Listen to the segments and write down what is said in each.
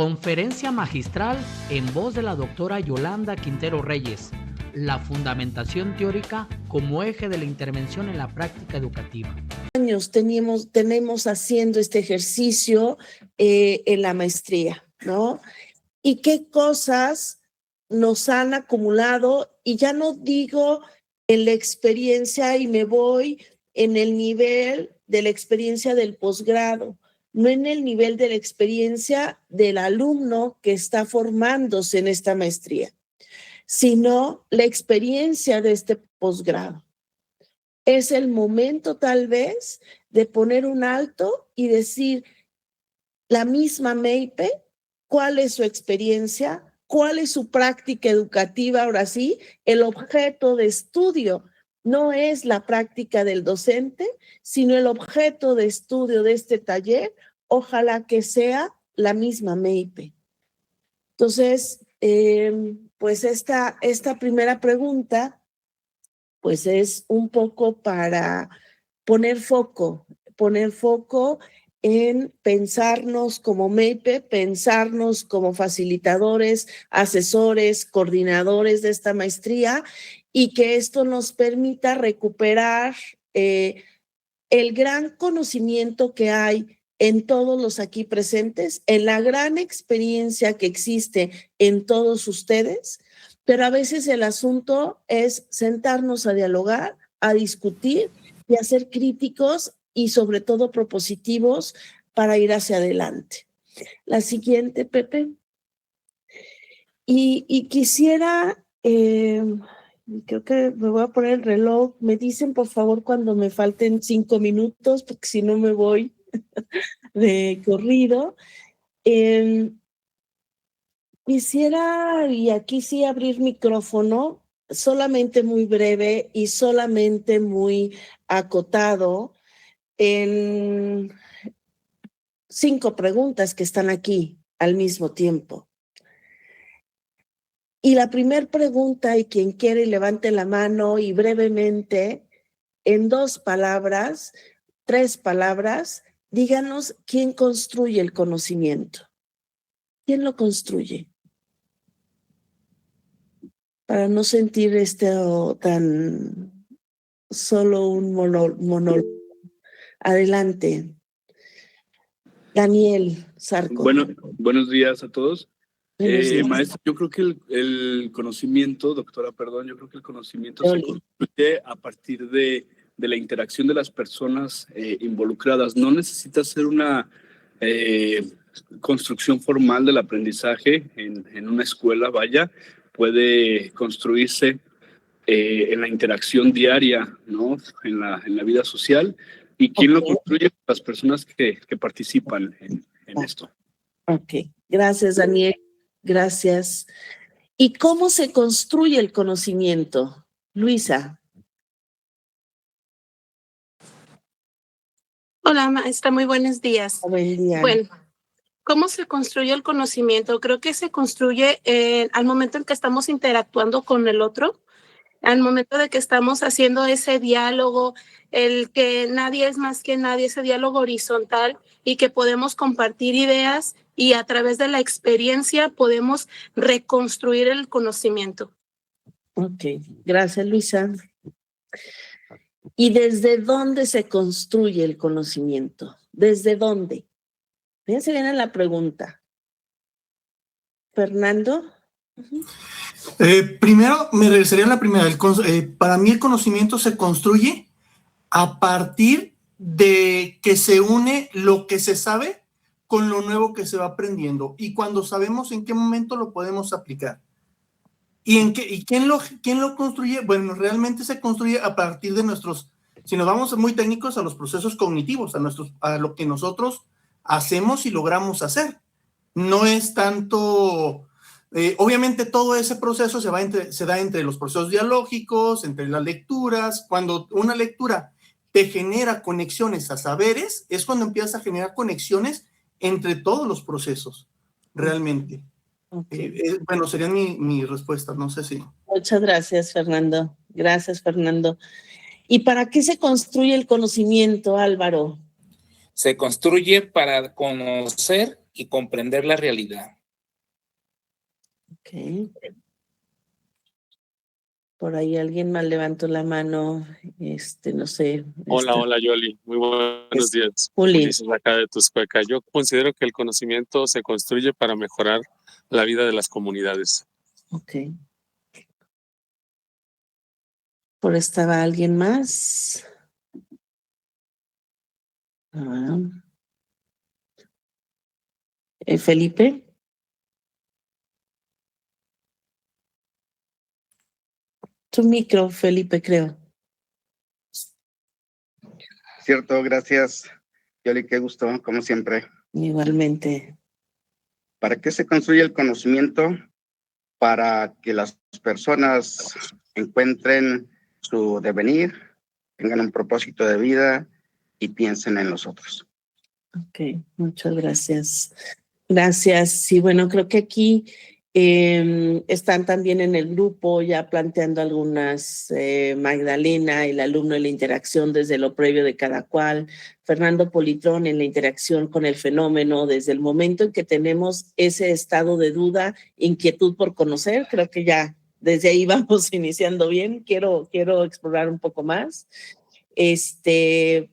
Conferencia magistral en voz de la doctora Yolanda Quintero Reyes. La fundamentación teórica como eje de la intervención en la práctica educativa. Años tenemos haciendo este ejercicio en la maestría, ¿no? Y qué cosas nos han acumulado, y ya no digo en la experiencia y me voy en el nivel de la experiencia del posgrado, no en el nivel de la experiencia del alumno que está formándose en esta maestría, sino la experiencia de este posgrado. Es el momento tal vez de poner un alto y decir, la misma MEIPE, ¿cuál es su experiencia? ¿Cuál es su práctica educativa? Ahora sí, el objeto de estudio no es la práctica del docente, sino el objeto de estudio de este taller, ojalá que sea la misma MEIPE. Entonces, pues esta primera pregunta, pues es un poco para poner foco en pensarnos como MEIPE, pensarnos como facilitadores, asesores, coordinadores de esta maestría, y que esto nos permita recuperar el gran conocimiento que hay en todos los aquí presentes, en la gran experiencia que existe en todos ustedes, pero a veces el asunto es sentarnos a dialogar, a discutir y a ser críticos y sobre todo propositivos para ir hacia adelante. La siguiente, Pepe. Y quisiera, creo que me voy a poner el reloj. Me dicen, por favor, cuando me falten 5 minutos, porque si no me voy de corrido. Quisiera, y aquí sí abrir micrófono, solamente muy breve y solamente muy acotado, en 5 preguntas que están aquí al mismo tiempo. Y la primera pregunta, y quien quiere levante la mano y brevemente, en 2 palabras, 3 palabras, díganos quién construye el conocimiento. ¿Quién lo construye? Para no sentir tan solo un monólogo. Adelante. Daniel Zarco. Buenos días a todos. Buenos días. Maestra, yo creo que el conocimiento, doctora, perdón, yo creo que el conocimiento se construye a partir de la interacción de las personas involucradas. No necesita ser una construcción formal del aprendizaje en una escuela, vaya, puede construirse en la interacción diaria, ¿no? En la vida social. ¿Y quién lo construye? Las personas que participan en esto. Ok, gracias, Daniel. Gracias. ¿Y cómo se construye el conocimiento? Luisa. Hola, maestra, muy buenos días. Buen día. Bueno, ¿cómo se construye el conocimiento? Creo que se construye al momento en que estamos interactuando con el otro, al momento de que estamos haciendo ese diálogo, el que nadie es más que nadie, ese diálogo horizontal, y que podemos compartir ideas y a través de la experiencia podemos reconstruir el conocimiento. Ok, gracias, Luisa. ¿Y desde dónde se construye el conocimiento? ¿Desde dónde? Fíjense bien en la pregunta. Fernando. Primero, me regresaría a la primera. Para mí el conocimiento se construye a partir de que se une lo que se sabe con lo nuevo que se va aprendiendo, y cuando sabemos en qué momento lo podemos aplicar. ¿Y quién lo construye? Bueno, realmente se construye a partir de si nos vamos muy técnicos, a los procesos cognitivos, a lo que nosotros hacemos y logramos hacer. No es tanto... obviamente todo ese proceso se da entre los procesos dialógicos, entre las lecturas. Cuando una lectura te genera conexiones a saberes, es cuando empiezas a generar conexiones entre todos los procesos, realmente. Okay. Bueno, sería mi respuesta, no sé si... Muchas gracias, Fernando. Gracias, Fernando. ¿Y para qué se construye el conocimiento, Álvaro? Se construye para conocer y comprender la realidad. Ok. Por ahí alguien más levantó la mano, no sé. Hola, Yoli. Muy buenos días. Juli. Ulises acá de Tuscueca. Yo considero que el conocimiento se construye para mejorar la vida de las comunidades. Ok. ¿Por estaba alguien más? Felipe. Tu micro, Felipe, creo. Cierto, gracias. Yoli, qué gusto, como siempre. Igualmente. ¿Para qué se construye el conocimiento? Para que las personas encuentren su devenir, tengan un propósito de vida y piensen en los otros. Ok, muchas gracias. Gracias. Sí, bueno, creo que aquí están también en el grupo ya planteando algunas, Magdalena, el alumno en la interacción desde lo previo de cada cual, Fernando Politrón en la interacción con el fenómeno desde el momento en que tenemos ese estado de duda, inquietud por conocer, creo que ya desde ahí vamos iniciando bien, quiero explorar un poco más.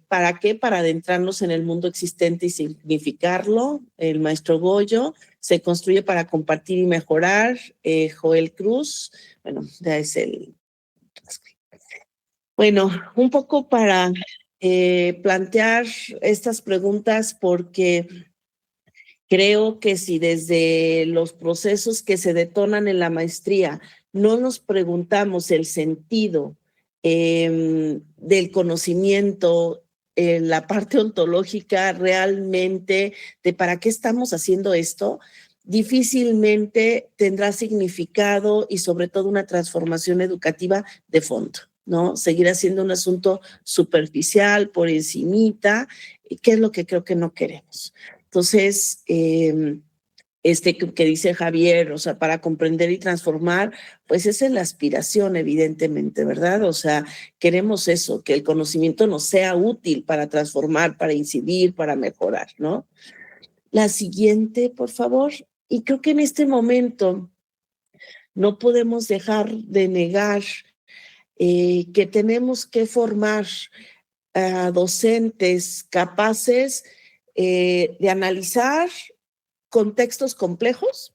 ¿Para qué? Para adentrarnos en el mundo existente y significarlo. El maestro Goyo se construye para compartir y mejorar. Joel Cruz, bueno, ya es el... Bueno, un poco para plantear estas preguntas porque creo que si desde los procesos que se detonan en la maestría no nos preguntamos el sentido del conocimiento, la parte ontológica realmente de para qué estamos haciendo esto, difícilmente tendrá significado y sobre todo una transformación educativa de fondo, ¿no? Seguirá siendo un asunto superficial, por encimita, que es lo que creo que no queremos. Entonces, que dice Javier, o sea, para comprender y transformar, pues esa es la aspiración, evidentemente, ¿verdad? O sea, queremos eso, que el conocimiento nos sea útil para transformar, para incidir, para mejorar, ¿no? La siguiente, por favor. Y creo que en este momento no podemos dejar de negar que tenemos que formar a docentes capaces de analizar contextos complejos,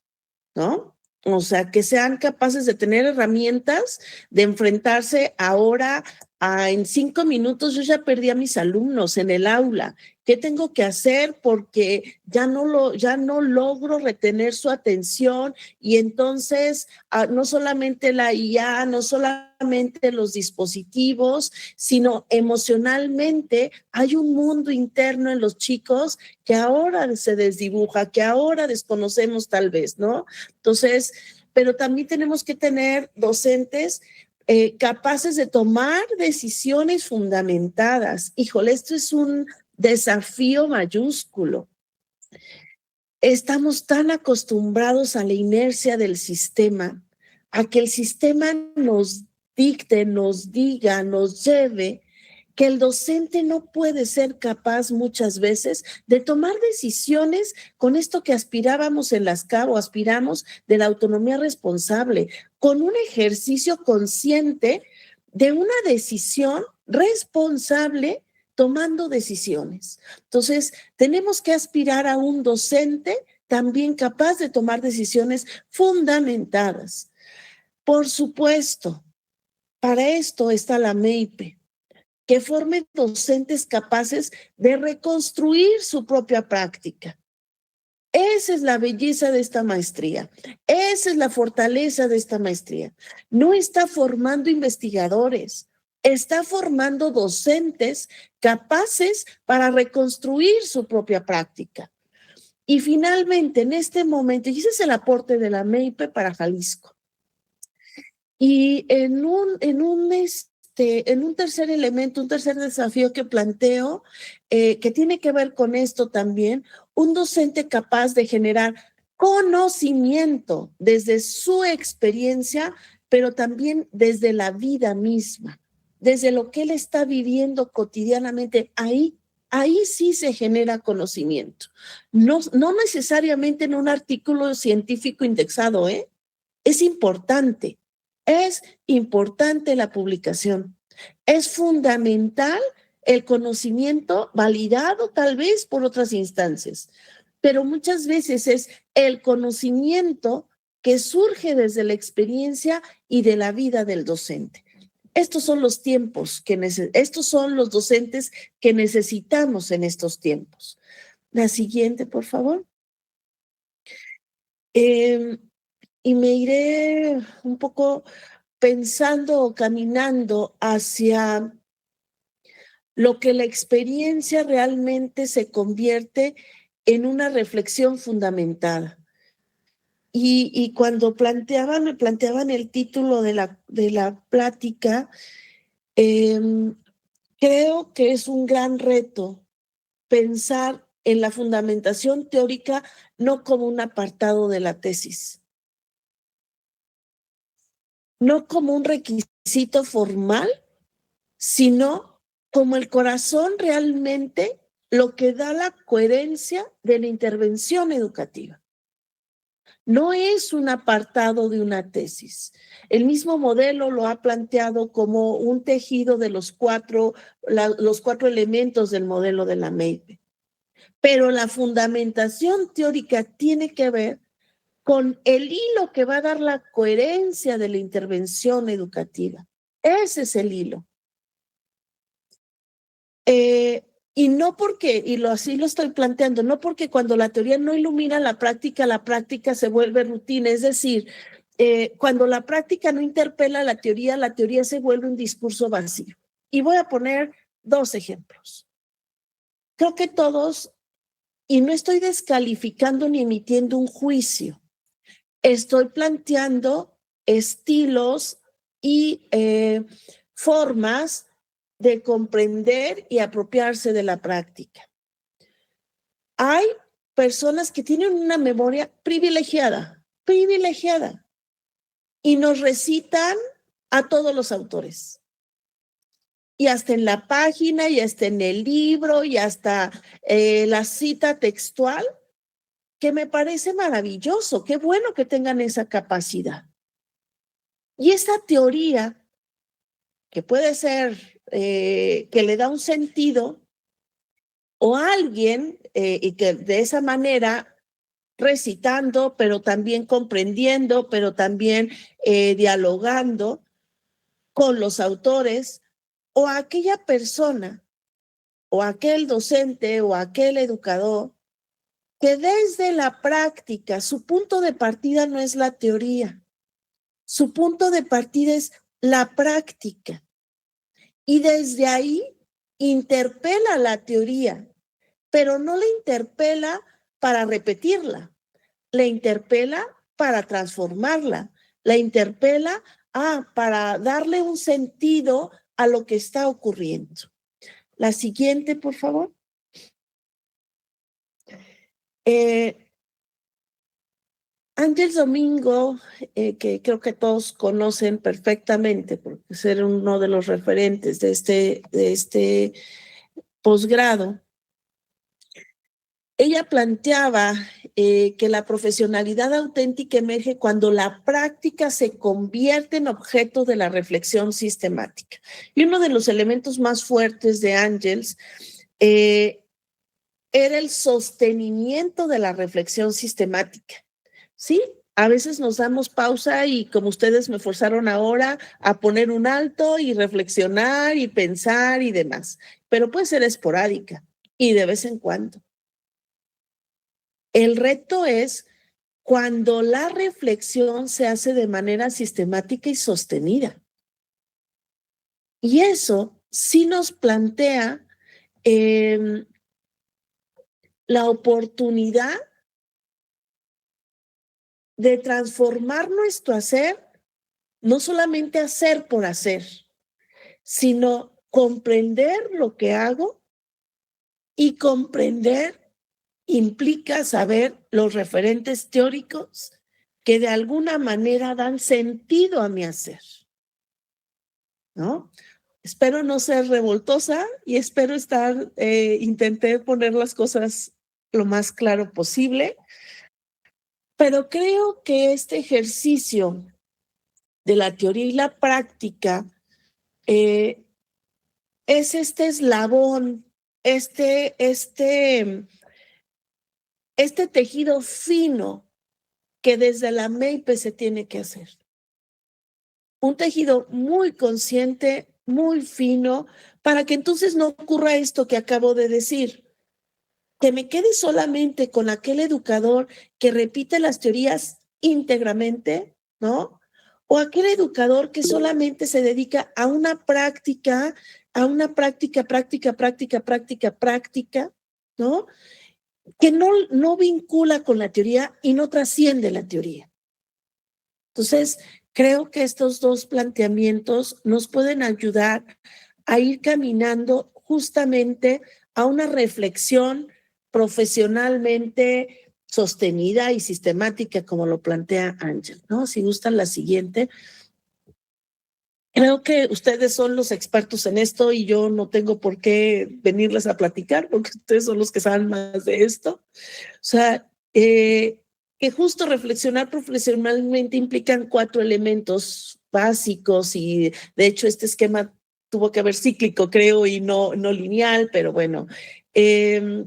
¿no? O sea, que sean capaces de tener herramientas, de enfrentarse ahora en 5 minutos. Yo ya perdí a mis alumnos en el aula. ¿Qué tengo que hacer? Porque ya no logro retener su atención y entonces no solamente la IA, no solamente los dispositivos, sino emocionalmente hay un mundo interno en los chicos que ahora se desdibuja, que ahora desconocemos tal vez, ¿no? Entonces, pero también tenemos que tener docentes capaces de tomar decisiones fundamentadas. Híjole, esto es un desafío mayúsculo. Estamos tan acostumbrados a la inercia del sistema, a que el sistema nos dicte, nos diga, nos lleve, que el docente no puede ser capaz muchas veces de tomar decisiones con esto que aspirábamos en las CAB o aspiramos de la autonomía responsable, con un ejercicio consciente de una decisión responsable tomando decisiones. Entonces, tenemos que aspirar a un docente también capaz de tomar decisiones fundamentadas. Por supuesto, para esto está la MEIPE, que forme docentes capaces de reconstruir su propia práctica. Esa es la belleza de esta maestría. Esa es la fortaleza de esta maestría. No está formando investigadores, está formando docentes capaces para reconstruir su propia práctica. Y finalmente, en este momento, y ese es el aporte de la MEIPE para Jalisco. Y en un tercer elemento, un tercer desafío que planteo, que tiene que ver con esto también, un docente capaz de generar conocimiento desde su experiencia, pero también desde la vida misma, desde lo que él está viviendo cotidianamente ahí ahí sí se genera conocimiento. No necesariamente en un artículo científico indexado, ¿eh? Es importante la publicación. Es fundamental el conocimiento validado tal vez por otras instancias, pero muchas veces es el conocimiento que surge desde la experiencia y de la vida del docente. Estos son los tiempos estos son los docentes que necesitamos en estos tiempos. La siguiente, por favor. Y me iré un poco pensando o caminando hacia lo que la experiencia realmente se convierte en una reflexión fundamentada. Y cuando me planteaban el título de la plática, creo que es un gran reto pensar en la fundamentación teórica no como un apartado de la tesis, no como un requisito formal, sino como el corazón realmente lo que da la coherencia de la intervención educativa. No es un apartado de una tesis. El mismo modelo lo ha planteado como un tejido de los cuatro elementos del modelo de la MEIPE. Pero la fundamentación teórica tiene que ver con el hilo que va a dar la coherencia de la intervención educativa. Ese es el hilo. Y no porque, así lo estoy planteando, no porque cuando la teoría no ilumina la práctica se vuelve rutina. Es decir, cuando la práctica no interpela la teoría se vuelve un discurso vacío. Y voy a poner 2 ejemplos. Creo que todos, y no estoy descalificando ni emitiendo un juicio, estoy planteando estilos y formas de comprender y apropiarse de la práctica. Hay personas que tienen una memoria privilegiada, y nos recitan a todos los autores. Y hasta en la página, y hasta en el libro, y hasta la cita textual, que me parece maravilloso. Qué bueno que tengan esa capacidad. Y esa teoría, que puede ser que le da un sentido, o alguien, y que de esa manera, recitando, pero también comprendiendo, pero también dialogando con los autores, o aquella persona, o aquel docente, o aquel educador, que desde la práctica, su punto de partida no es la teoría, su punto de partida es la práctica. Y desde ahí interpela la teoría, pero no la interpela para repetirla, la interpela para transformarla, la interpela para darle un sentido a lo que está ocurriendo. La siguiente, por favor. Ángel Domingo, que creo que todos conocen perfectamente, porque es uno de los referentes de este posgrado, ella planteaba que la profesionalidad auténtica emerge cuando la práctica se convierte en objeto de la reflexión sistemática. Y uno de los elementos más fuertes de Ángels era el sostenimiento de la reflexión sistemática. Sí, a veces nos damos pausa y, como ustedes me forzaron ahora, a poner un alto y reflexionar y pensar y demás, pero puede ser esporádica y de vez en cuando. El reto es cuando la reflexión se hace de manera sistemática y sostenida. Y eso sí nos plantea la oportunidad de transformar nuestro hacer, no solamente hacer por hacer, sino comprender lo que hago, y comprender implica saber los referentes teóricos que de alguna manera dan sentido a mi hacer, ¿no? Espero no ser revoltosa y espero intenté poner las cosas lo más claro posible, pero creo que este ejercicio de la teoría y la práctica es este eslabón, este tejido fino que desde la MEIPE se tiene que hacer. Un tejido muy consciente, muy fino, para que entonces no ocurra esto que acabo de decir, que me quede solamente con aquel educador que repite las teorías íntegramente, ¿no? O aquel educador que solamente se dedica a una práctica, práctica, ¿no? Que no vincula con la teoría y no trasciende la teoría. Entonces, creo que estos dos planteamientos nos pueden ayudar a ir caminando justamente a una reflexión profesionalmente sostenida y sistemática, como lo plantea Ángel, ¿no? Si gustan la siguiente. Creo que ustedes son los expertos en esto y yo no tengo por qué venirles a platicar porque ustedes son los que saben más de esto. O sea, que justo reflexionar profesionalmente implican 4 elementos básicos y de hecho este esquema tuvo que haber cíclico, creo, y no lineal, pero bueno,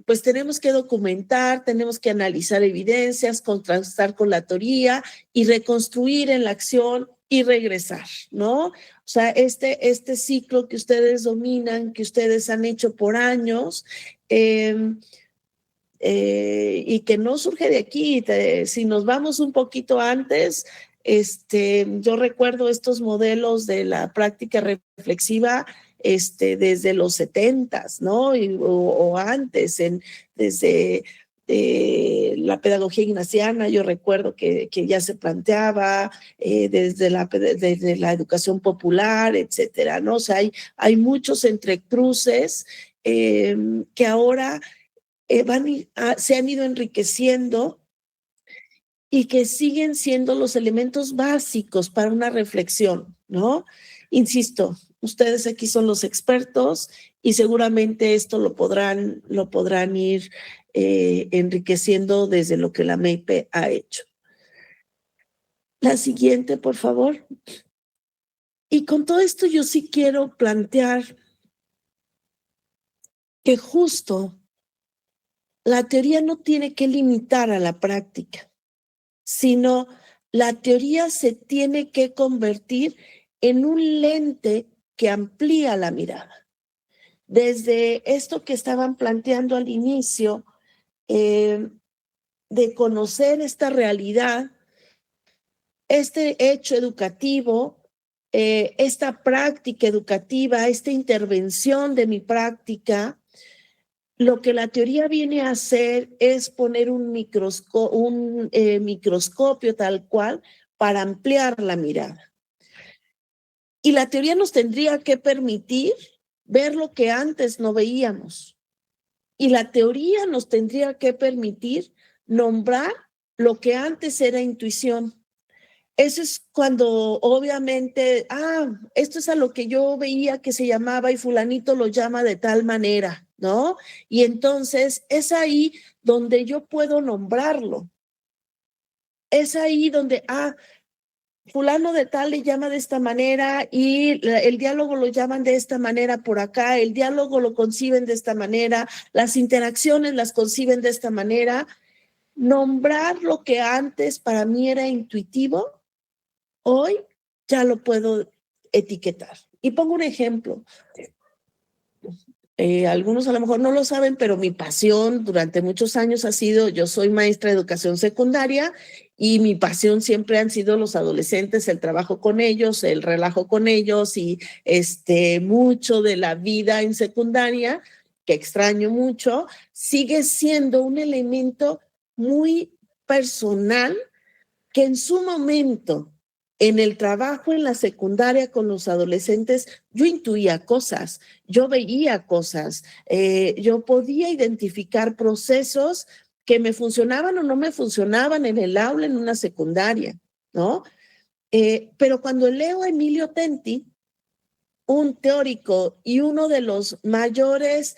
pues tenemos que documentar, tenemos que analizar evidencias, contrastar con la teoría y reconstruir en la acción y regresar, ¿no? O sea, este ciclo que ustedes dominan, que ustedes han hecho por años, y que no surge de aquí. Si nos vamos un poquito antes, yo recuerdo estos modelos de la práctica reflexiva desde los 70s, ¿no? O antes, desde la pedagogía ignaciana, yo recuerdo que ya se planteaba desde la educación popular, etcétera, ¿no? O sea, hay muchos entrecruces que ahora se han ido enriqueciendo y que siguen siendo los elementos básicos para una reflexión, ¿no? Insisto, ustedes aquí son los expertos y seguramente esto lo podrán ir enriqueciendo desde lo que la MEIPE ha hecho. La siguiente, por favor. Y con todo esto yo sí quiero plantear que justo la teoría no tiene que limitar a la práctica, sino la teoría se tiene que convertir en un lente que amplía la mirada. Desde esto que estaban planteando al inicio, de conocer esta realidad, este hecho educativo, esta práctica educativa, esta intervención de mi práctica, lo que la teoría viene a hacer es poner un microscopio tal cual para ampliar la mirada. Y la teoría nos tendría que permitir ver lo que antes no veíamos. Y la teoría nos tendría que permitir nombrar lo que antes era intuición. Eso es cuando obviamente, esto es a lo que yo veía que se llamaba y fulanito lo llama de tal manera, ¿no? Y entonces es ahí donde yo puedo nombrarlo. Es ahí donde, fulano de tal le llama de esta manera y el diálogo lo llaman de esta manera por acá, el diálogo lo conciben de esta manera, las interacciones las conciben de esta manera. Nombrar lo que antes para mí era intuitivo, hoy ya lo puedo etiquetar. Y pongo un ejemplo. Algunos a lo mejor no lo saben, pero mi pasión durante muchos años ha sido, yo soy maestra de educación secundaria y mi pasión siempre han sido los adolescentes, el trabajo con ellos, el relajo con ellos y mucho de la vida en secundaria, que extraño mucho, sigue siendo un elemento muy personal que en su momento, en el trabajo en la secundaria con los adolescentes, yo intuía cosas, yo veía cosas, yo podía identificar procesos que me funcionaban o no me funcionaban en el aula en una secundaria, ¿no? Pero cuando leo a Emilio Tenti, un teórico y uno de los mayores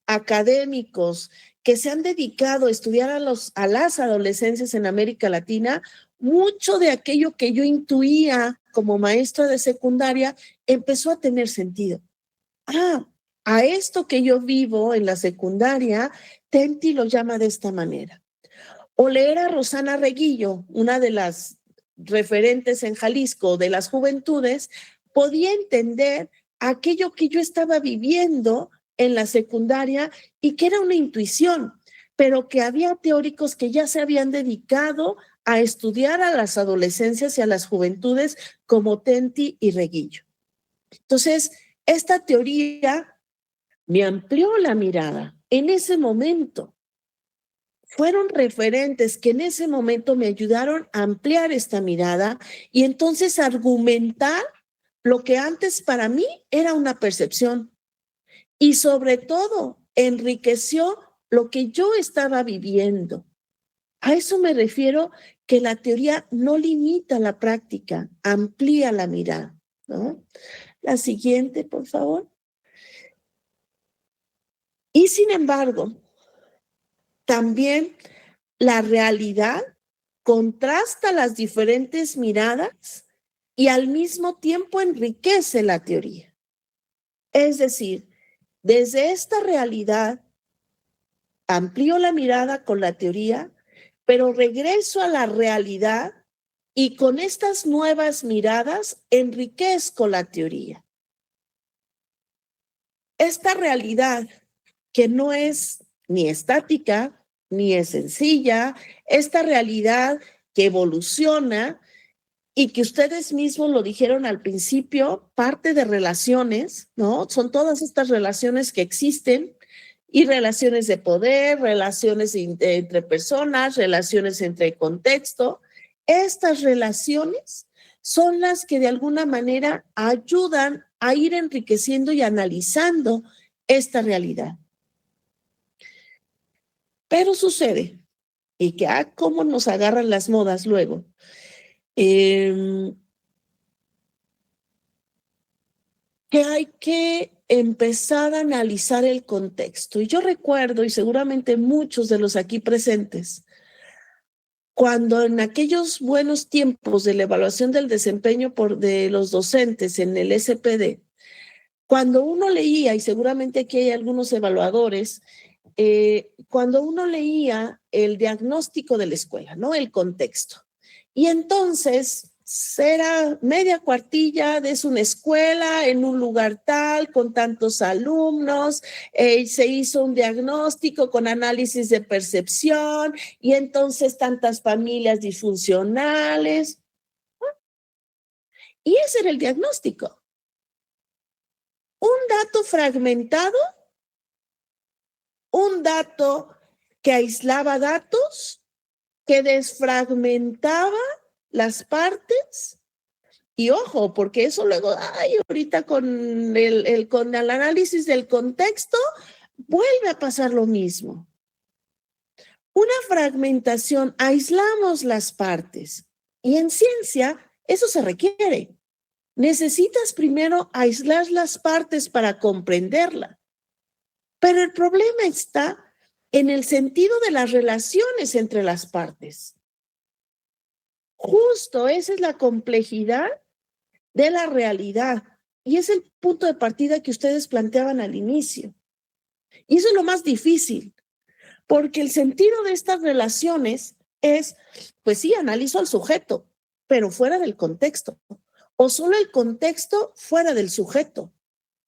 académicos que se han dedicado a estudiar a las adolescencias en América Latina, mucho de aquello que yo intuía como maestra de secundaria empezó a tener sentido. A esto que yo vivo en la secundaria, Tenti lo llama de esta manera. O leer a Rosana Reguillo, una de las referentes en Jalisco de las juventudes, podía entender aquello que yo estaba viviendo en la secundaria y que era una intuición, pero que había teóricos que ya se habían dedicado a estudiar a las adolescencias y a las juventudes como Tenti y Reguillo. Entonces, esta teoría me amplió la mirada en ese momento. Fueron referentes que en ese momento me ayudaron a ampliar esta mirada y entonces argumentar lo que antes para mí era una percepción. Y sobre todo, enriqueció lo que yo estaba viviendo. A eso me refiero, que la teoría no limita la práctica, amplía la mirada, ¿no? La siguiente, por favor. Y sin embargo, también la realidad contrasta las diferentes miradas y al mismo tiempo enriquece la teoría. Es decir, desde esta realidad amplío la mirada con la teoría, pero regreso a la realidad y con estas nuevas miradas enriquezco la teoría. Esta realidad que no es ni estática, ni es sencilla, esta realidad que evoluciona y que ustedes mismos lo dijeron al principio, parte de relaciones, ¿no? Son todas estas relaciones que existen y relaciones de poder, relaciones entre personas, relaciones entre contexto. Estas relaciones son las que de alguna manera ayudan a ir enriqueciendo y analizando esta realidad. Pero sucede, y que cómo nos agarran las modas luego. Que hay que empezar a analizar el contexto. Y yo recuerdo, y seguramente muchos de los aquí presentes, cuando en aquellos buenos tiempos de la evaluación del desempeño de los docentes en el SPD, cuando uno leía, y seguramente aquí hay algunos evaluadores, cuando uno leía el diagnóstico de la escuela, ¿no? El contexto. Y entonces era media cuartilla de una escuela en un lugar tal, con tantos alumnos, se hizo un diagnóstico con análisis de percepción y entonces tantas familias disfuncionales. Y ese era el diagnóstico. Un dato fragmentado, un dato que aislaba datos, que desfragmentaba las partes. Y ojo, porque eso luego, ahorita con el análisis del contexto, vuelve a pasar lo mismo. Una fragmentación, aislamos las partes. Y en ciencia, eso se requiere. Necesitas primero aislar las partes para comprenderla. Pero el problema está en el sentido de las relaciones entre las partes. Justo esa es la complejidad de la realidad y es el punto de partida que ustedes planteaban al inicio. Y eso es lo más difícil, porque el sentido de estas relaciones es, pues sí, analizo al sujeto, pero fuera del contexto, o solo el contexto fuera del sujeto,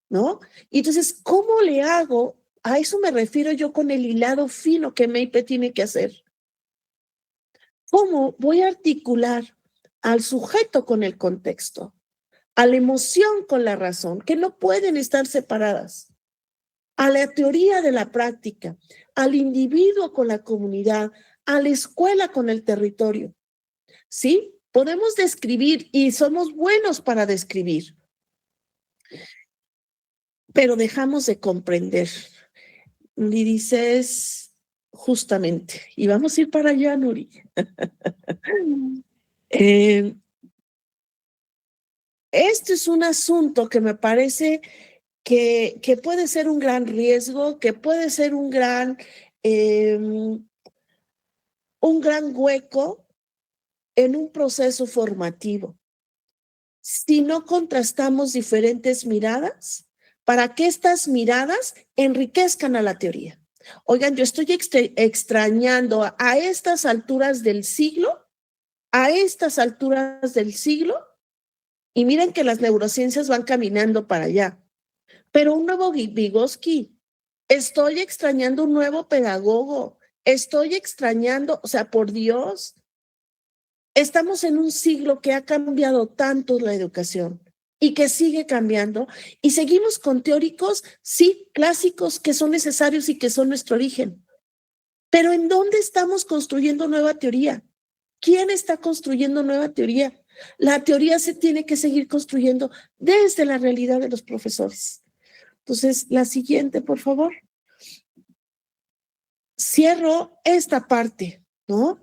¿no? Y entonces, ¿cómo le hago? A eso me refiero yo con el hilado fino que MIP tiene que hacer. ¿Cómo voy a articular al sujeto con el contexto, a la emoción con la razón, que no pueden estar separadas, a la teoría de la práctica, al individuo con la comunidad, a la escuela con el territorio? ¿Sí? Podemos describir y somos buenos para describir, pero dejamos de comprender. Y dices, justamente, y vamos a ir para allá, Nuri. este es un asunto que me parece que puede ser un gran riesgo, que puede ser un gran hueco en un proceso formativo. Si no contrastamos diferentes miradas, para que estas miradas enriquezcan a la teoría. Oigan, yo estoy extrañando a estas alturas del siglo, y miren que las neurociencias van caminando para allá. Pero un nuevo Vygotsky, estoy extrañando un nuevo pedagogo, estoy extrañando, o sea, por Dios, estamos en un siglo que ha cambiado tanto la educación y que sigue cambiando, y seguimos con teóricos, sí, clásicos, que son necesarios y que son nuestro origen. Pero ¿en dónde estamos construyendo nueva teoría? ¿Quién está construyendo nueva teoría? La teoría se tiene que seguir construyendo desde la realidad de los profesores. Entonces, la siguiente, por favor. Cierro esta parte, ¿no?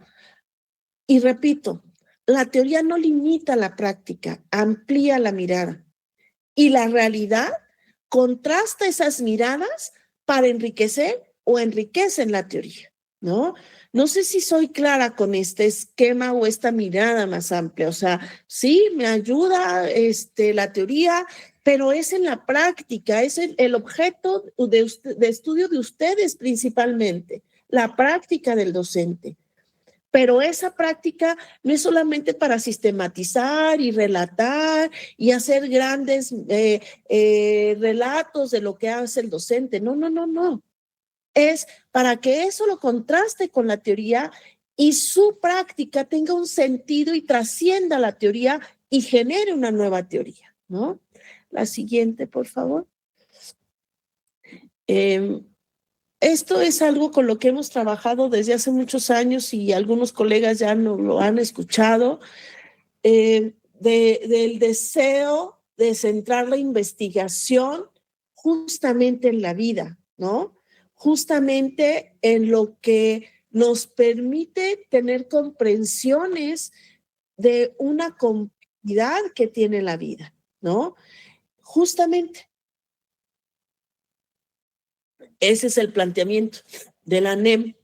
Y repito, la teoría no limita la práctica, amplía la mirada. Y la realidad contrasta esas miradas para enriquecer o enriquecen la teoría, ¿no? No sé si soy clara con este esquema o esta mirada más amplia. O sea, sí, me ayuda la teoría, pero es en la práctica, es el objeto de estudio de ustedes principalmente, la práctica del docente. Pero esa práctica no es solamente para sistematizar y relatar y hacer grandes relatos de lo que hace el docente. No, no, no, no. Es para que eso lo contraste con la teoría y su práctica tenga un sentido y trascienda la teoría y genere una nueva teoría, ¿no? La siguiente, por favor. Esto es algo con lo que hemos trabajado desde hace muchos años y algunos colegas ya nos lo han escuchado, del deseo de centrar la investigación justamente en la vida, ¿no? Justamente en lo que nos permite tener comprensiones de una complejidad que tiene la vida, ¿no? Justamente. Ese es el planteamiento de la NEM.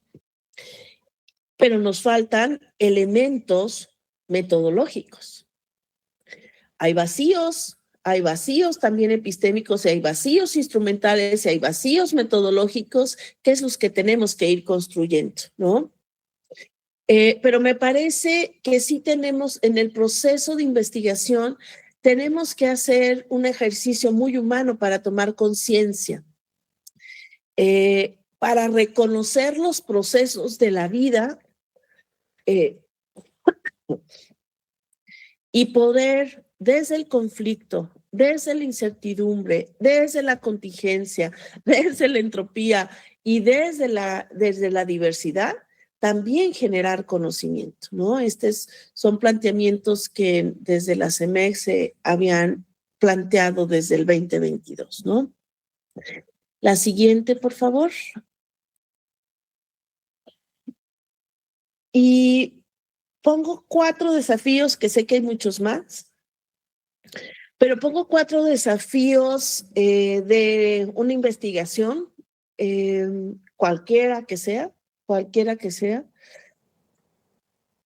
Pero nos faltan elementos metodológicos. Hay vacíos también epistémicos, y hay vacíos instrumentales, y hay vacíos metodológicos, que es los que tenemos que ir construyendo, ¿no? Pero me parece que sí tenemos, en el proceso de investigación, tenemos que hacer un ejercicio muy humano para tomar conciencia, para reconocer los procesos de la vida y poder, desde el conflicto, desde la incertidumbre, desde la contingencia, desde la entropía y desde la diversidad, también generar conocimiento, ¿no? Son planteamientos que desde la CEMEX se habían planteado desde el 2022, ¿no? La siguiente, por favor. Y pongo 4 desafíos, que sé que hay muchos más, pero pongo 4 desafíos de una investigación, cualquiera que sea.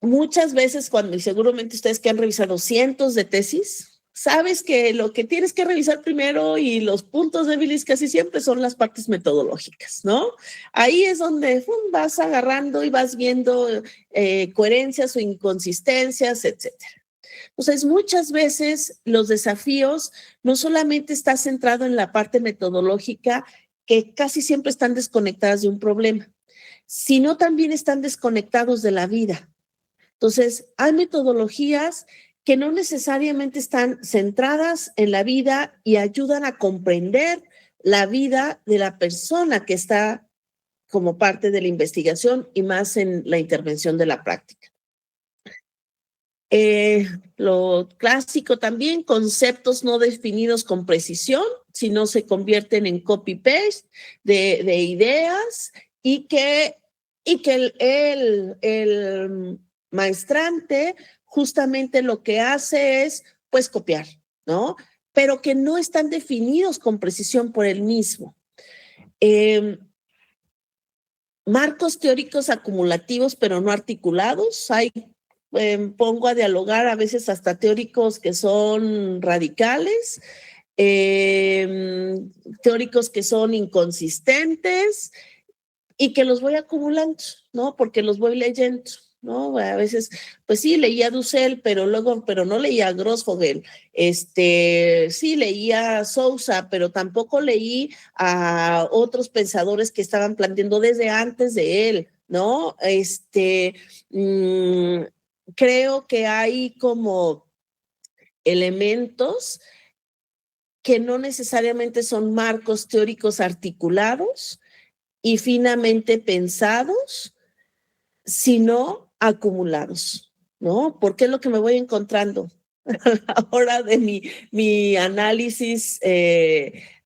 Muchas veces y seguramente ustedes que han revisado cientos de tesis, sabes que lo que tienes que revisar primero y los puntos débiles casi siempre son las partes metodológicas, ¿no? Ahí es donde vas agarrando y vas viendo coherencias o inconsistencias, etcétera. Entonces, muchas veces los desafíos no solamente están centrados en la parte metodológica, que casi siempre están desconectadas de un problema, sino también están desconectados de la vida. Entonces, hay metodologías que no necesariamente están centradas en la vida y ayudan a comprender la vida de la persona que está como parte de la investigación y más en la intervención de la práctica. Lo clásico también, conceptos no definidos con precisión, sino se convierten en copy-paste de ideas y que el maestrante justamente lo que hace es, pues, copiar, ¿no? Pero que no están definidos con precisión por él mismo. Marcos teóricos acumulativos, pero no articulados. Pongo a dialogar a veces hasta teóricos que son radicales, teóricos que son inconsistentes y que los voy acumulando, ¿no? Porque los voy leyendo, ¿no? A veces, pues sí, leía Dussel, pero no leía Grossfogel. Sí, leía Sousa, pero tampoco leí a otros pensadores que estaban planteando desde antes de él, ¿no? Creo que hay como elementos que no necesariamente son marcos teóricos articulados y finamente pensados, sino acumulados, ¿no? Porque es lo que me voy encontrando a la hora de mi análisis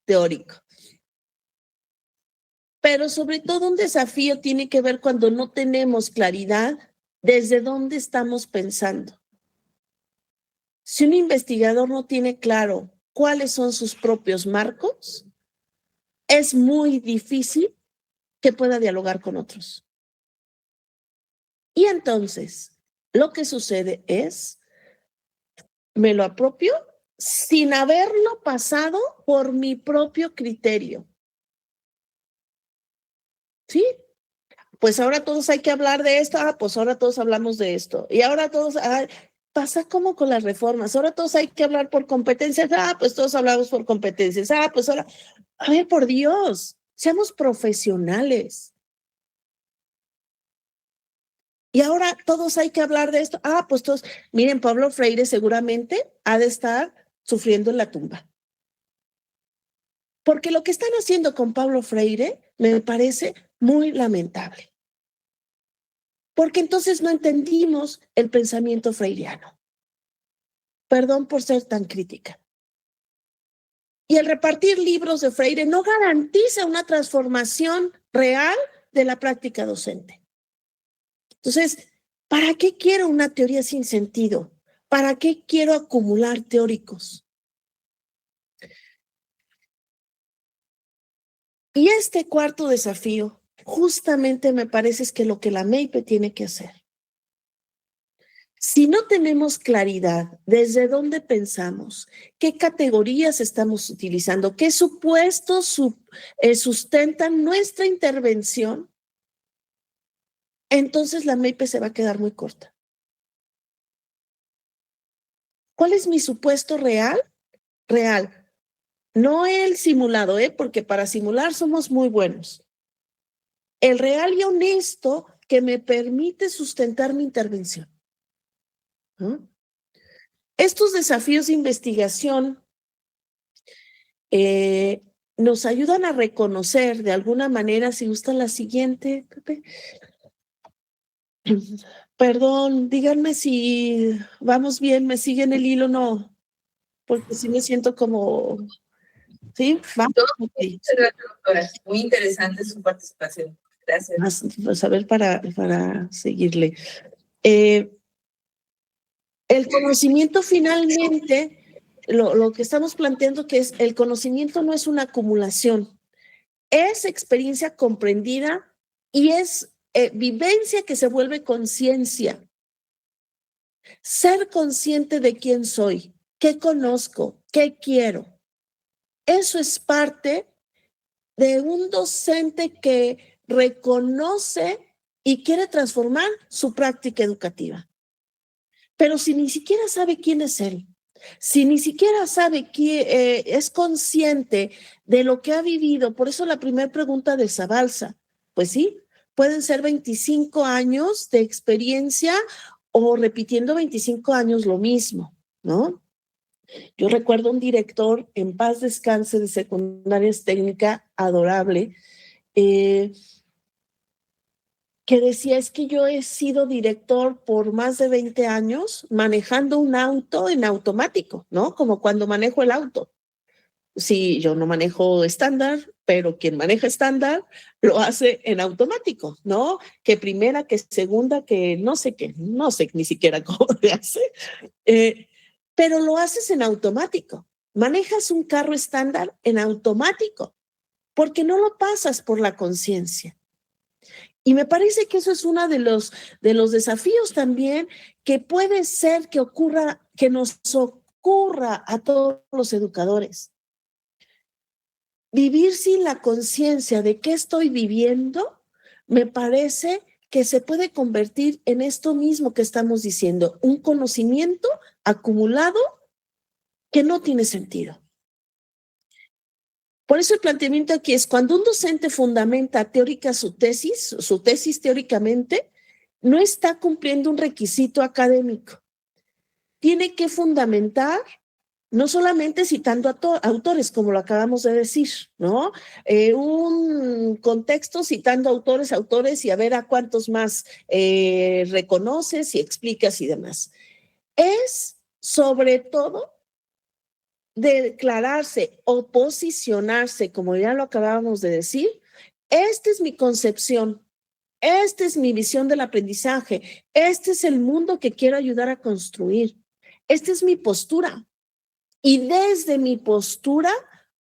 teórico. Pero sobre todo un desafío tiene que ver cuando no tenemos claridad desde dónde estamos pensando. Si un investigador no tiene claro cuáles son sus propios marcos, es muy difícil que pueda dialogar con otros. Y entonces, lo que sucede es, me lo apropio sin haberlo pasado por mi propio criterio. ¿Sí? Pues ahora todos hay que hablar de esto, pues ahora todos hablamos de esto. Y ahora todos, pasa como con las reformas, ahora todos hay que hablar por competencias, pues todos hablamos por competencias, pues ahora, a ver, por Dios, seamos profesionales. Y ahora todos hay que hablar de esto, pues todos, miren, Pablo Freire seguramente ha de estar sufriendo en la tumba. Porque lo que están haciendo con Pablo Freire me parece muy lamentable. Porque entonces no entendimos el pensamiento freiriano. Perdón por ser tan crítica. Y el repartir libros de Freire no garantiza una transformación real de la práctica docente. Entonces, ¿para qué quiero una teoría sin sentido? ¿Para qué quiero acumular teóricos? Y este cuarto desafío, justamente me parece es que lo que la MEIPE tiene que hacer. Si no tenemos claridad desde dónde pensamos, qué categorías estamos utilizando, qué supuestos sustentan nuestra intervención, entonces la MEIPE se va a quedar muy corta. ¿Cuál es mi supuesto real? Real. No el simulado, porque para simular somos muy buenos. El real y honesto que me permite sustentar mi intervención. ¿No? Estos desafíos de investigación nos ayudan a reconocer de alguna manera, si gusta la siguiente, Pepe. Perdón, díganme si vamos bien, me siguen el hilo o no, porque sí me siento como... ¿Sí? ¿Vamos? Okay. Doctora, muy interesante su participación. Gracias. Pues a ver, para seguirle. El conocimiento finalmente, lo que estamos planteando que es, el conocimiento no es una acumulación, es experiencia comprendida y es vivencia que se vuelve conciencia. Ser consciente de quién soy, qué conozco, qué quiero. Eso es parte de un docente que reconoce y quiere transformar su práctica educativa. Pero si ni siquiera sabe quién es él, si ni siquiera sabe que es consciente de lo que ha vivido, por eso la primera pregunta de Zabalza, pues sí, pueden ser 25 años de experiencia o repitiendo 25 años lo mismo, ¿no? Yo recuerdo un director, en paz descanse, de secundarias técnica, adorable, que decía, es que yo he sido director por más de 20 años manejando un auto en automático, ¿no? Como cuando manejo el auto. Sí, yo no manejo estándar, pero quien maneja estándar lo hace en automático, ¿no? Que primera, que segunda, que no sé qué, no sé ni siquiera cómo se hace. pero lo haces en automático. Manejas un carro estándar en automático, porque no lo pasas por la conciencia. Y me parece que eso es uno de los desafíos también que puede ser que ocurra, que nos ocurra a todos los educadores. Vivir sin la conciencia de qué estoy viviendo, me parece que se puede convertir en esto mismo que estamos diciendo, un conocimiento acumulado que no tiene sentido. Por eso el planteamiento aquí es, cuando un docente fundamenta teórica su tesis teóricamente, no está cumpliendo un requisito académico. Tiene que fundamentar, no solamente citando autores, como lo acabamos de decir, ¿no? Un contexto citando autores y a ver a cuántos más reconoces y explicas y demás. Es, sobre todo, declararse o posicionarse, como ya lo acabábamos de decir, esta es mi concepción, esta es mi visión del aprendizaje, este es el mundo que quiero ayudar a construir, esta es mi postura. Y desde mi postura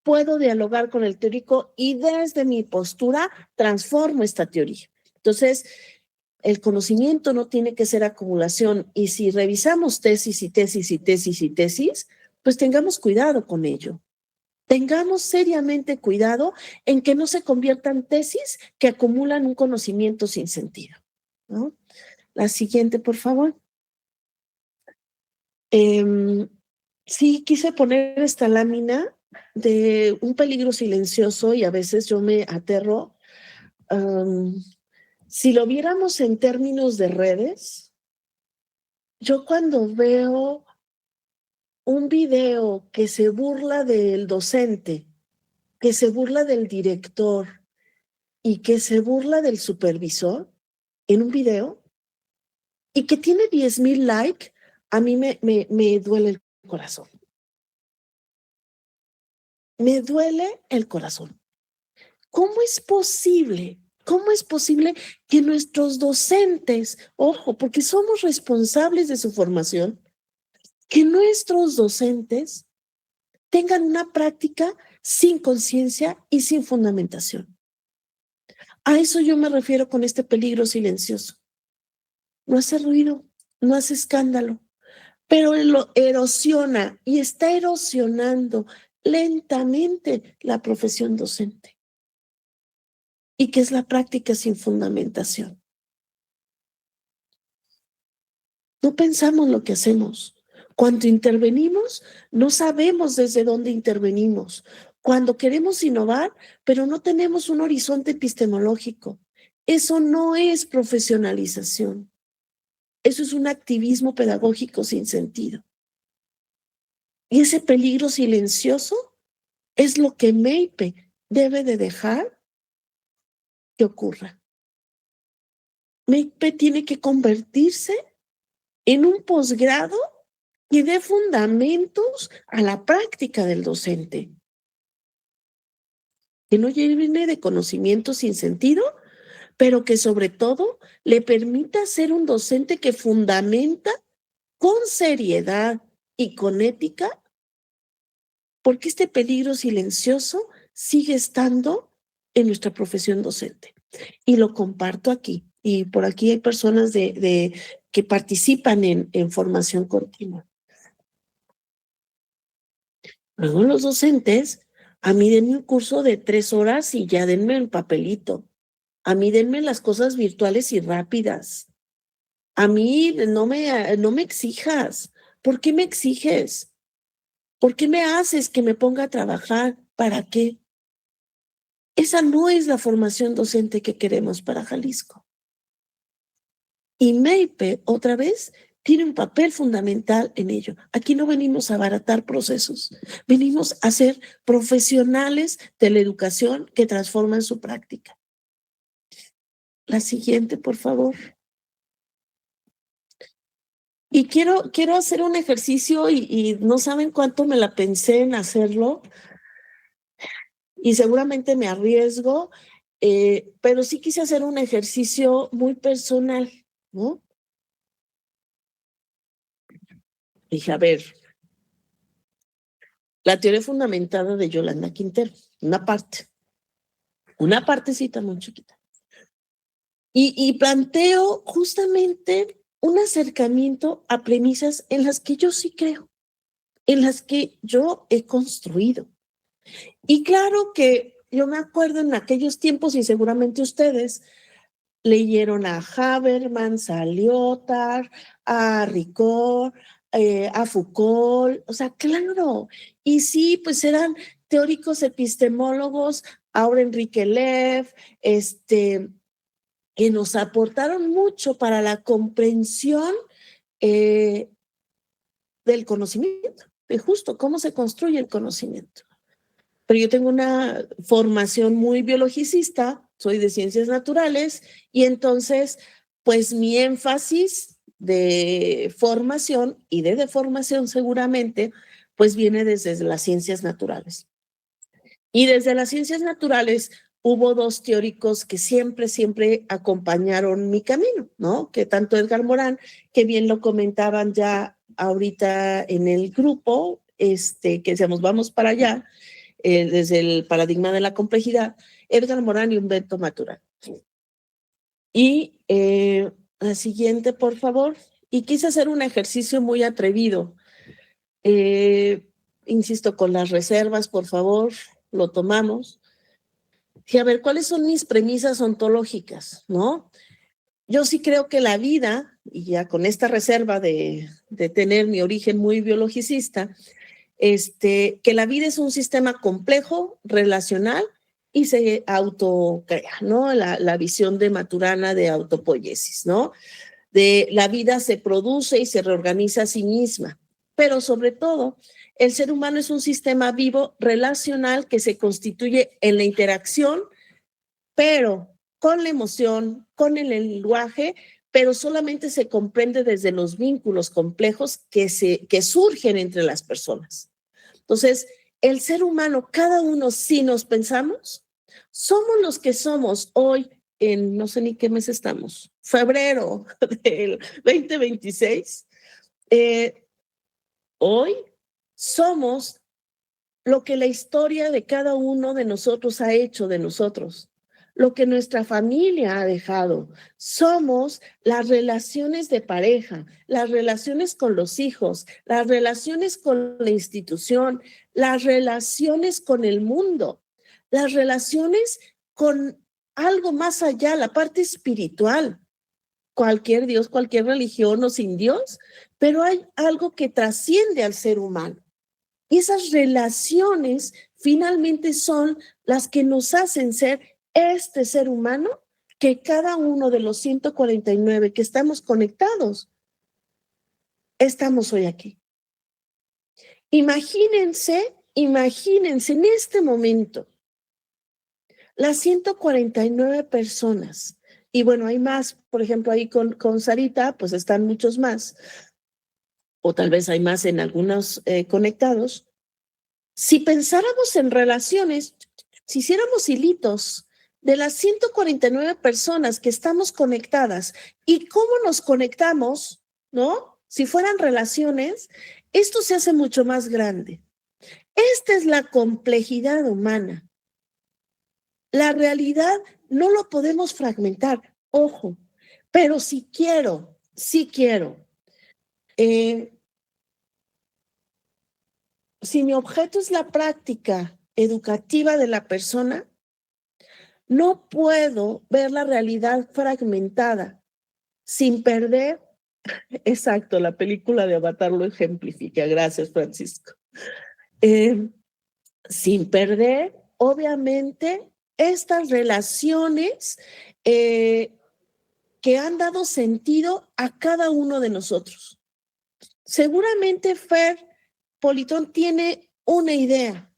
puedo dialogar con el teórico y desde mi postura transformo esta teoría. Entonces, el conocimiento no tiene que ser acumulación. Y si revisamos tesis, pues tengamos cuidado con ello. Tengamos seriamente cuidado en que no se conviertan tesis que acumulan un conocimiento sin sentido, ¿no? La siguiente, por favor. Sí, quise poner esta lámina de un peligro silencioso y a veces yo me aterro. Si lo viéramos en términos de redes, yo cuando veo un video que se burla del docente, que se burla del director y que se burla del supervisor en un video y que tiene 10,000 likes, a mí me duele el corazón. Me duele el corazón. ¿Cómo es posible? ¿Cómo es posible que nuestros docentes, ojo, porque somos responsables de su formación, que nuestros docentes tengan una práctica sin conciencia y sin fundamentación? A eso yo me refiero con este peligro silencioso. No hace ruido, no hace escándalo, pero lo erosiona y está erosionando lentamente la profesión docente. ¿Y qué es la práctica sin fundamentación? No pensamos lo que hacemos. Cuando intervenimos, no sabemos desde dónde intervenimos. Cuando queremos innovar, pero no tenemos un horizonte epistemológico. Eso no es profesionalización. Eso es un activismo pedagógico sin sentido. Y ese peligro silencioso es lo que MEIPE debe de dejar que ocurra. MEIPE tiene que convertirse en un posgrado que dé fundamentos a la práctica del docente. Que no llene de conocimiento sin sentido, pero que sobre todo le permita ser un docente que fundamenta con seriedad y con ética, porque este peligro silencioso sigue estando en nuestra profesión docente. Y lo comparto aquí. Y por aquí hay personas que participan en formación continua. Luego los docentes, a mí denme un curso de 3 horas y ya denme el papelito. A mí denme las cosas virtuales y rápidas. A mí no me exijas. ¿Por qué me exiges? ¿Por qué me haces que me ponga a trabajar? ¿Para qué? Esa no es la formación docente que queremos para Jalisco. Y MEIPE, otra vez, tiene un papel fundamental en ello. Aquí no venimos a abaratar procesos, venimos a ser profesionales de la educación que transforman su práctica. La siguiente, por favor. Y quiero hacer un ejercicio y no saben cuánto me la pensé en hacerlo y seguramente me arriesgo, pero sí quise hacer un ejercicio muy personal, ¿no? Dije, a ver, la teoría fundamentada de Yolanda Quintero, una partecita muy chiquita. Y planteo justamente un acercamiento a premisas en las que yo sí creo, en las que yo he construido. Y claro que yo me acuerdo en aquellos tiempos, y seguramente ustedes leyeron a Habermas, a Lyotard, a Ricoeur, a Foucault, o sea, claro. Y sí, pues eran teóricos epistemólogos, ahora Enrique Lev, que nos aportaron mucho para la comprensión del conocimiento, de justo cómo se construye el conocimiento. Pero yo tengo una formación muy biologicista, soy de ciencias naturales, y entonces, pues mi énfasis de formación y de deformación seguramente, pues viene desde las ciencias naturales. Y desde las ciencias naturales hubo dos teóricos que siempre acompañaron mi camino, ¿no? Que tanto Edgar Morán, que bien lo comentaban ya ahorita en el grupo, que decíamos, vamos para allá, desde el paradigma de la complejidad, Edgar Morán y Humberto Maturana. Y la siguiente, por favor. Y quise hacer un ejercicio muy atrevido. Insisto, con las reservas, por favor, lo tomamos. Y a ver, ¿cuáles son mis premisas ontológicas, no? Yo sí creo que la vida, y ya con esta reserva de tener mi origen muy biologicista, que la vida es un sistema complejo, relacional, y se autocrea, ¿no? La visión de Maturana de autopoiesis, ¿no? De la vida se produce y se reorganiza a sí misma, pero sobre todo, el ser humano es un sistema vivo relacional que se constituye en la interacción, pero con la emoción, con el lenguaje, pero solamente se comprende desde los vínculos complejos que surgen entre las personas. Entonces, el ser humano, cada uno, si nos pensamos, somos los que somos hoy en, no sé ni qué mes estamos, febrero del 2026. Hoy somos lo que la historia de cada uno de nosotros ha hecho de nosotros, lo que nuestra familia ha dejado. Somos las relaciones de pareja, las relaciones con los hijos, las relaciones con la institución, las relaciones con el mundo, las relaciones con algo más allá, la parte espiritual. Cualquier Dios, cualquier religión o sin Dios, pero hay algo que trasciende al ser humano. Y esas relaciones finalmente son las que nos hacen ser este ser humano que cada uno de los 149 que estamos conectados, estamos hoy aquí. Imagínense en este momento, las 149 personas, y bueno, hay más, por ejemplo, ahí con Sarita, pues están muchos más, o tal vez hay más en algunos conectados. Si pensáramos en relaciones, si hiciéramos hilitos de las 149 personas que estamos conectadas y cómo nos conectamos, ¿no? Si fueran relaciones, esto se hace mucho más grande. Esta es la complejidad humana. La realidad no lo podemos fragmentar, ojo, pero sí quiero. Si mi objeto es la práctica educativa de la persona, no puedo ver la realidad fragmentada sin perder, exacto, la película de Avatar lo ejemplifica, gracias Francisco, sin perder, obviamente, estas relaciones que han dado sentido a cada uno de nosotros. Seguramente Fer Politón tiene una idea,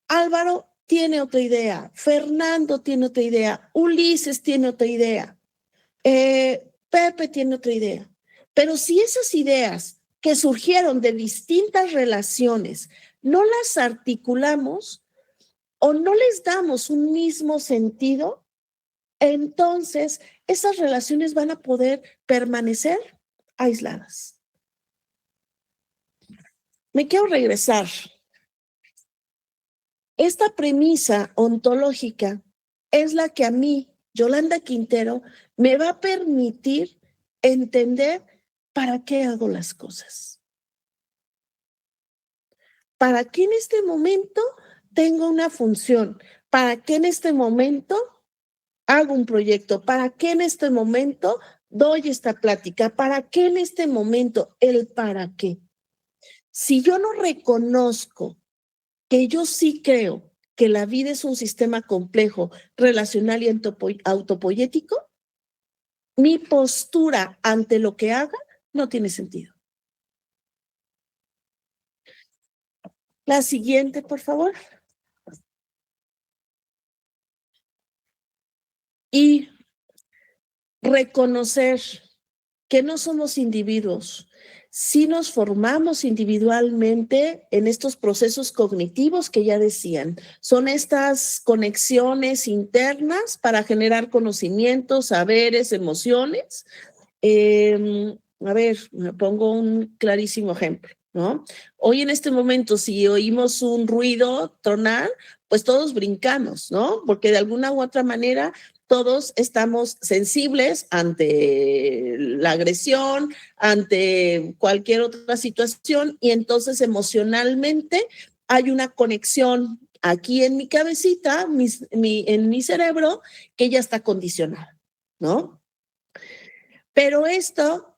Álvaro tiene otra idea, Fernando tiene otra idea, Ulises tiene otra idea, Pepe tiene otra idea. Pero si esas ideas que surgieron de distintas relaciones no las articulamos o no les damos un mismo sentido, entonces esas relaciones van a poder permanecer aisladas. Me quiero regresar Esta premisa ontológica es la que a mí, Yolanda Quintero, me va a permitir entender para qué hago las cosas. ¿Para qué en este momento tengo una función? ¿Para qué en este momento hago un proyecto? ¿Para qué en este momento doy esta plática? ¿Para qué en este momento? El para qué. Si yo no reconozco que yo sí creo que la vida es un sistema complejo, relacional y autopoyético, mi postura ante lo que haga no tiene sentido. La siguiente, por favor. Y reconocer que no somos individuos, sí nos formamos individualmente en estos procesos cognitivos que ya decían. Son estas conexiones internas para generar conocimientos, saberes, emociones. A ver, me pongo un clarísimo ejemplo, ¿no? Hoy en este momento, si oímos un ruido tronar, pues todos brincamos, ¿no? Porque de alguna u otra manera todos estamos sensibles ante la agresión, ante cualquier otra situación, y entonces emocionalmente hay una conexión aquí en mi cabecita, en mi cerebro, que ya está condicionada, ¿no? Pero esto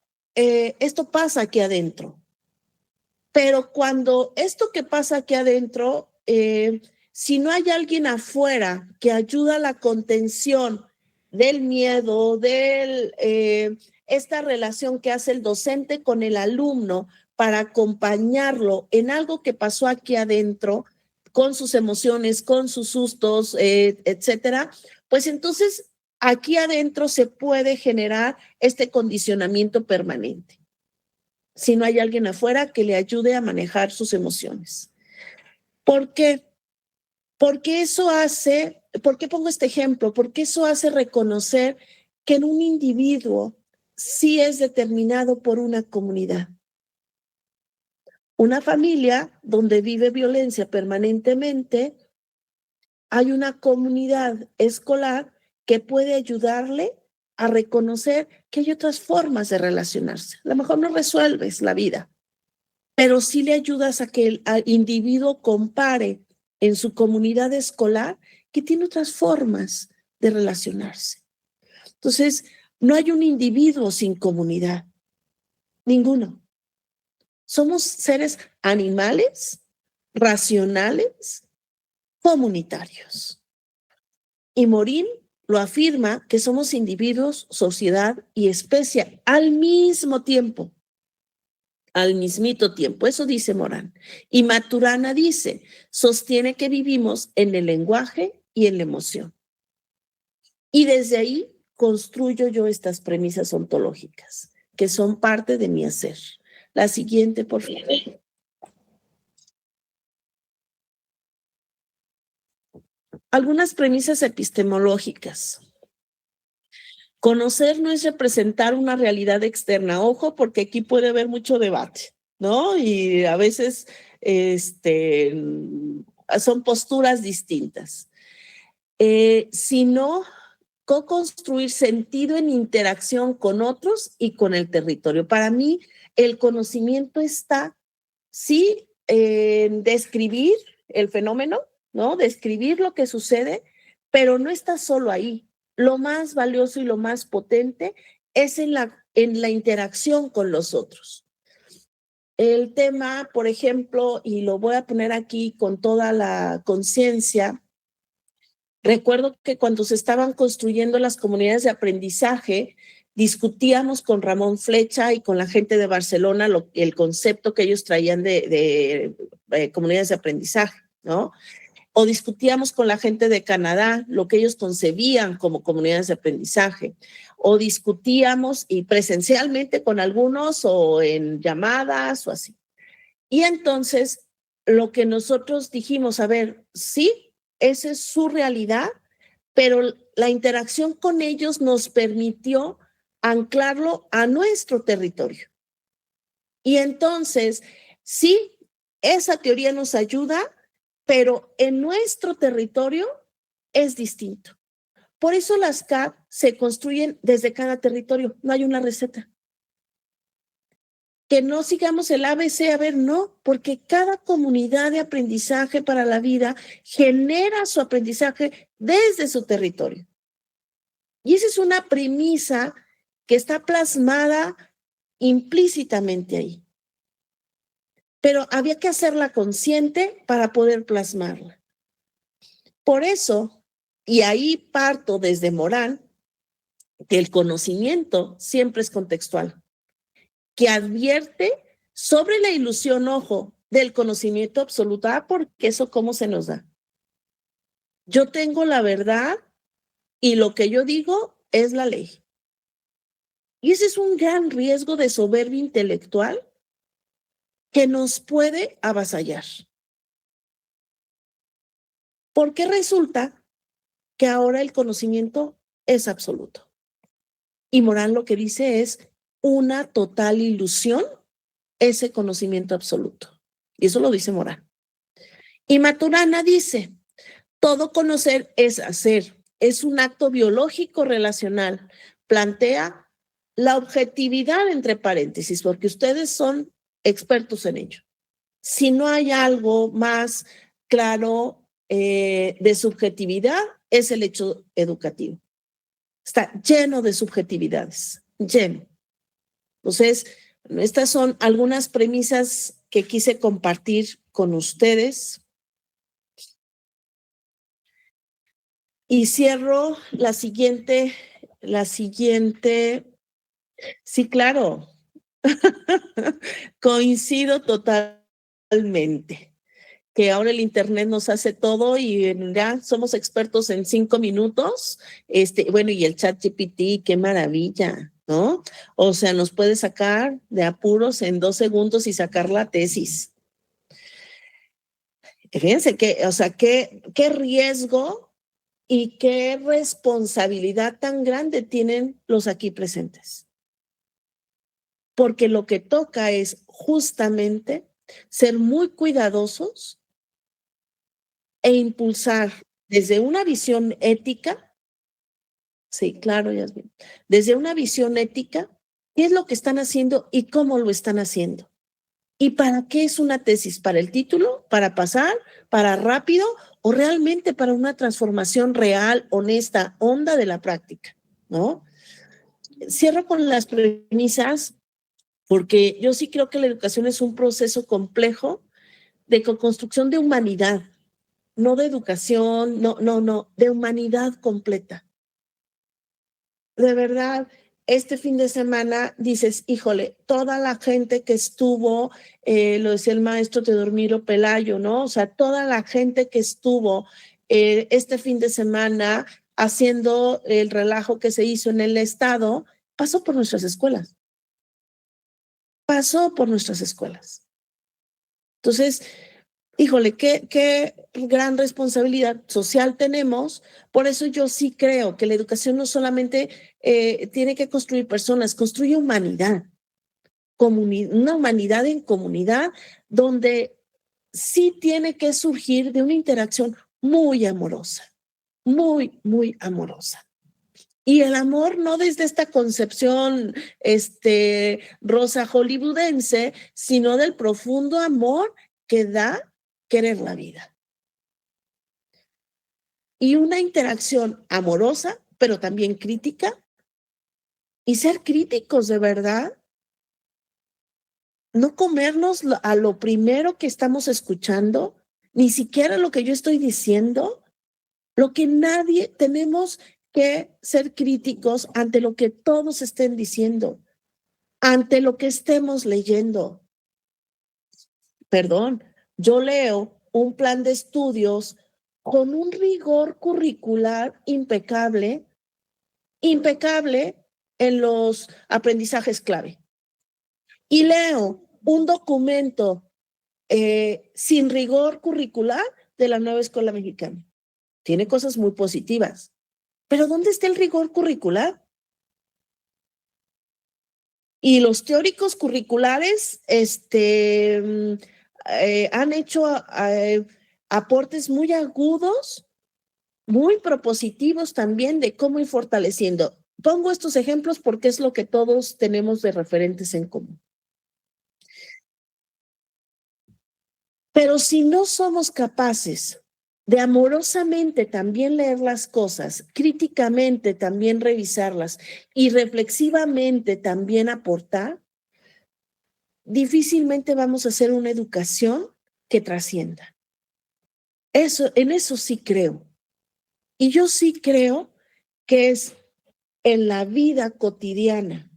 pasa aquí adentro. Pero cuando esto que pasa aquí adentro, si no hay alguien afuera que ayuda a la contención del miedo, esta relación que hace el docente con el alumno para acompañarlo en algo que pasó aquí adentro, con sus emociones, con sus sustos, etcétera, pues entonces aquí adentro se puede generar este condicionamiento permanente. Si no hay alguien afuera que le ayude a manejar sus emociones. ¿Por qué? Porque eso hace, ¿por qué pongo este ejemplo? Porque eso hace reconocer que en un individuo sí es determinado por una comunidad. Una familia donde vive violencia permanentemente, hay una comunidad escolar que puede ayudarle a reconocer que hay otras formas de relacionarse. A lo mejor no resuelves la vida, pero sí le ayudas a que el individuo compare en su comunidad escolar que tiene otras formas de relacionarse. Entonces, no hay un individuo sin comunidad, ninguno. Somos seres animales, racionales, comunitarios. Y Morin lo afirma que somos individuos, sociedad y especie al mismo tiempo. Al mismito tiempo, eso dice Morán. Y Maturana dice, sostiene que vivimos en el lenguaje y en la emoción. Y desde ahí construyo yo estas premisas ontológicas, que son parte de mi hacer. La siguiente, por favor. Algunas premisas epistemológicas. Conocer no es representar una realidad externa. Ojo, porque aquí puede haber mucho debate, ¿no? Y a veces son posturas distintas. Sino co-construir sentido en interacción con otros y con el territorio. Para mí, el conocimiento está, sí, en describir el fenómeno, ¿no? Describir lo que sucede, pero no está solo ahí. Lo más valioso y lo más potente es en la interacción con los otros. El tema, por ejemplo, y lo voy a poner aquí con toda la conciencia, recuerdo que cuando se estaban construyendo las comunidades de aprendizaje, discutíamos con Ramón Flecha y con la gente de Barcelona el concepto que ellos traían de comunidades de aprendizaje, ¿no? O discutíamos con la gente de Canadá lo que ellos concebían como comunidades de aprendizaje, o discutíamos y presencialmente con algunos o en llamadas o así. Y entonces lo que nosotros dijimos, a ver, sí, esa es su realidad, pero la interacción con ellos nos permitió anclarlo a nuestro territorio. Y entonces, sí, esa teoría nos ayuda, pero en nuestro territorio es distinto. Por eso las CAP se construyen desde cada territorio, no hay una receta. Que no sigamos el ABC, a ver, no, porque cada comunidad de aprendizaje para la vida genera su aprendizaje desde su territorio. Y esa es una premisa que está plasmada implícitamente ahí. Pero había que hacerla consciente para poder plasmarla. Por eso, y ahí parto desde Morán, que el conocimiento siempre es contextual, que advierte sobre la ilusión, ojo, del conocimiento absoluto. Porque eso, ¿cómo se nos da? Yo tengo la verdad y lo que yo digo es la ley. Y ese es un gran riesgo de soberbia intelectual que nos puede avasallar. Porque resulta que ahora el conocimiento es absoluto. Y Morán lo que dice es una total ilusión ese conocimiento absoluto. Y eso lo dice Morán. Y Maturana dice, todo conocer es hacer, es un acto biológico relacional. Plantea la objetividad entre paréntesis, porque ustedes son expertos en ello. Si no hay algo más claro de subjetividad, es el hecho educativo. Está lleno de subjetividades, lleno. Entonces, estas son algunas premisas que quise compartir con ustedes. Y cierro la siguiente. Sí, claro. Coincido totalmente. Que ahora el internet nos hace todo y ya somos expertos en 5 minutos. Bueno, y el ChatGPT, qué maravilla, ¿no? O sea, nos puede sacar de apuros en 2 segundos y sacar la tesis. Fíjense qué riesgo y qué responsabilidad tan grande tienen los aquí presentes. Porque lo que toca es justamente ser muy cuidadosos e impulsar desde una visión ética, sí, claro, Yasmin, desde una visión ética, qué es lo que están haciendo y cómo lo están haciendo. ¿Y para qué es una tesis? ¿Para el título? ¿Para pasar? ¿Para rápido? ¿O realmente para una transformación real, honesta, honda de la práctica? ¿No? Cierro con las premisas, porque yo sí creo que la educación es un proceso complejo de construcción de humanidad. No de educación, no, de humanidad completa. De verdad, este fin de semana dices, híjole, toda la gente que estuvo, lo decía el maestro Teodomiro Pelayo, ¿no? O sea, toda la gente que estuvo este fin de semana haciendo el relajo que se hizo en el estado, pasó por nuestras escuelas. Pasó por nuestras escuelas. Entonces, híjole, qué gran responsabilidad social tenemos. Por eso yo sí creo que la educación no solamente tiene que construir personas, construye humanidad. Una humanidad en comunidad donde sí tiene que surgir de una interacción muy amorosa, muy, muy amorosa. Y el amor no desde esta concepción rosa hollywoodense, sino del profundo amor que da querer la vida. Y una interacción amorosa, pero también crítica. Y ser críticos de verdad. No comernos a lo primero que estamos escuchando, ni siquiera lo que yo estoy diciendo. Lo que nadie, tenemos que ser críticos ante lo que todos estén diciendo, ante lo que estemos leyendo. Perdón, yo leo un plan de estudios con un rigor curricular impecable en los aprendizajes clave. Y leo un documento sin rigor curricular de la nueva escuela mexicana. Tiene cosas muy positivas, pero ¿dónde está el rigor curricular? Y los teóricos curriculares han hecho aportes muy agudos, muy propositivos también de cómo ir fortaleciendo. Pongo estos ejemplos porque es lo que todos tenemos de referentes en común. Pero si no somos capaces de amorosamente también leer las cosas, críticamente también revisarlas y reflexivamente también aportar, difícilmente vamos a hacer una educación que trascienda. En eso sí creo. Y yo sí creo que es en la vida cotidiana,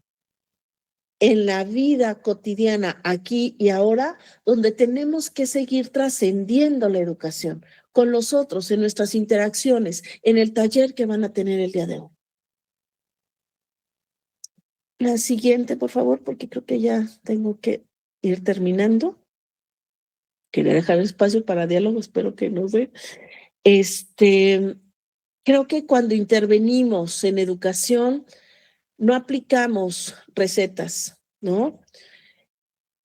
aquí y ahora, donde tenemos que seguir trascendiendo la educación con los otros, en nuestras interacciones, en el taller que van a tener el día de hoy. La siguiente, por favor, porque creo que ya tengo que ir terminando. Quería dejar espacio para diálogo, espero que nos dé. Creo que cuando intervenimos en educación, no aplicamos recetas, ¿no?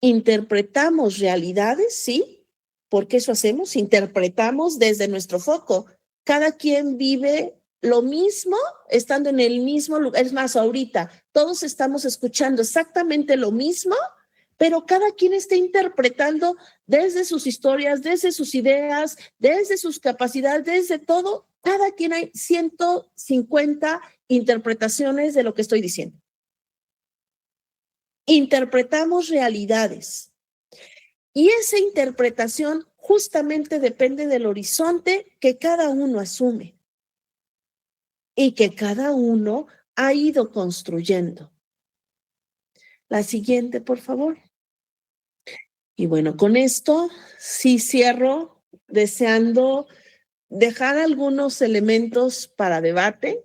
Interpretamos realidades, sí, porque eso hacemos, interpretamos desde nuestro foco. Cada quien vive lo mismo estando en el mismo lugar. Es más, ahorita todos estamos escuchando exactamente lo mismo, pero cada quien está interpretando desde sus historias, desde sus ideas, desde sus capacidades, desde todo. Cada quien hay 150 interpretaciones de lo que estoy diciendo. Interpretamos realidades y esa interpretación justamente depende del horizonte que cada uno asume y que cada uno ha ido construyendo. La siguiente, por favor. Y bueno, con esto sí cierro deseando dejar algunos elementos para debate.